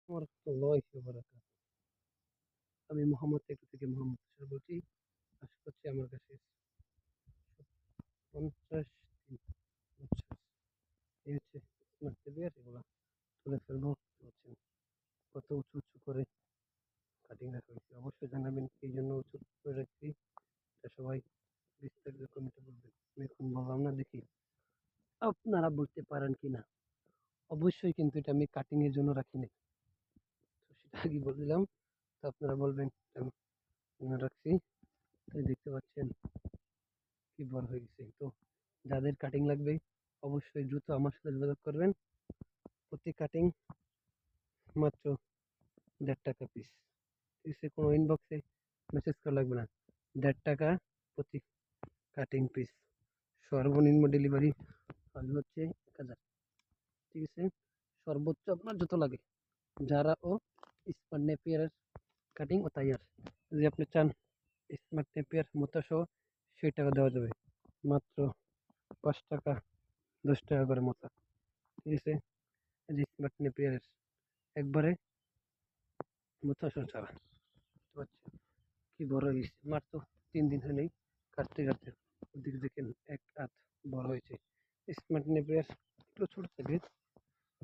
ওয়ারাহমাতুল্লাহি ওয়া বারাকাতুহু। আমি মোহাম্মদ টেকু থেকে মোহাম্মদ তুষার বলছি। আশা করছি আমার কাছে 50 দিন বুঝছেন। এই হচ্ছে স্মার্ট টিভি আর এগুলা তুলে ফেলবো বুঝছেন। কত উঁচু উঁচু করে কাটিং রাখা হয়েছে। অবশ্যই জানাবেন এই জন্য উঁচু করে রাখছি। এটা সবাই বিস্তারিত কমেন্টে বলবেন। আমি এখন বললাম না দেখি আপনারা বুঝতে পারেন কিনা। অবশ্যই কিন্তু এটা আমি কাটিং এর জন্য রাখিনি। তো সেটা আগে বলে দিলাম। তো আপনারা বলবেন আমি মনে রাখছি। তাই দেখতে পাচ্ছেন কি বড় হয়ে গেছে। তো যাদের কাটিং লাগবে অবশ্যই দ্রুত আমার সাথে যোগাযোগ করবেন। প্রতি কাটিং মাত্র ১.৫ টাকা পিস। ঠিক আছে? কোনো ইনবক্সে মেসেজ করা লাগবে না। ১.৫ টাকা প্রতি কাটিং পিস। সর্বনিম্ন ডেলিভারি চার্জ হচ্ছে ১,০০০। ঠিক আছে? সর্বোচ্চ আপনার যত লাগে। যারা ও স্মার্ট নেপিয়ারের কাটিং ও তাইয়ার। যদি আপনি চান স্মার্ট নেপিয়ার মোটা সহ সেই টাকা দেওয়া যাবে। মাত্র ৫ টাকা ১০ টাকা করে মোটা। ঠিক আছে? এই যে স্মার্ট নেপিয়ারের একবারে মোটা সহ ছাড়া। বুঝতে পারছেন? কি বড় হয়ে গেছে। মাত্র ৩ দিন হয়নি কাটতে কাটতে। ওদিকে দেখেন ১ হাত বড় হয়েছে। স্মার্ট নেপিয়ার একটু ছোট থাকে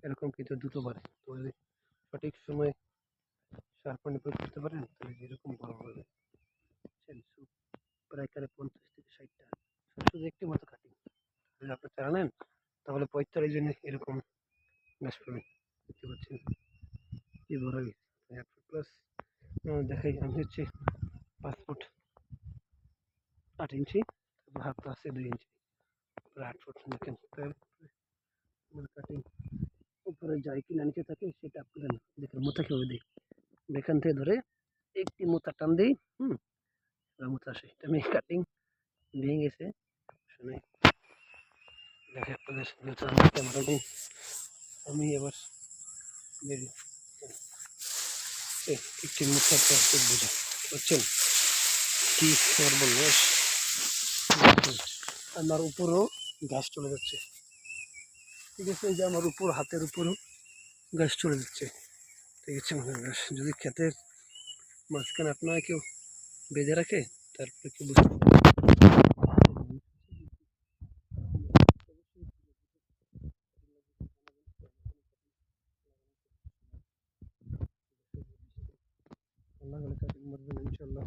এরকম কিন্তু দ্রুত বাড়ে। তো যদি সঠিক সময়ে সার পানি প্রয়োগ করতে পারেন তাহলে এরকম বড় হবে। বুঝছেন? প্রায় এখানে ৫০ থেকে ৬০ টা শুধু একটি মাত্র কাটিং। যদি আপনি চারা নেন তাহলে ৪৫ দিনে এরকম গাছ পাবেন। দেখতে পাচ্ছেন কি বড় হয়ে গেছে। ১ ফুট প্লাস দেখাই আমি হচ্ছে ৫ ফুট ৮ ইঞ্চি, তারপর হাত আছে ২ ইঞ্চি, প্রায় ৮ ফুট দেখেন। আমার কাটিং উপরে যায় কিনা নিচে থাকে সেটা আপনাদের দেখেন মোথা কিভাবে দিই। এখান থেকে ধরে একটি মোথা টান দিই, মোথা আসে। এটা আমি কাটিং ভেঙে গেছে শুনে দেখে আপনাদের ক্যামেরা নেই। আমি এবার একটি মোথা বুঝা বুঝছেন কি আর বলবো। আমার উপরও গাছ চলে যাচ্ছে। ঠিক আছে? এই যে আমার উপর হাতের উপরও গাছ চলে যাচ্ছে। ঠিক আছে? মানে গাছ যদি ক্ষেতের মাঝখানে আপনারা কেউ বেঁধে রাখে তারপরে কি বুঝতে আল্লাহ কাটিং মারবেন ইনশাল্লাহ।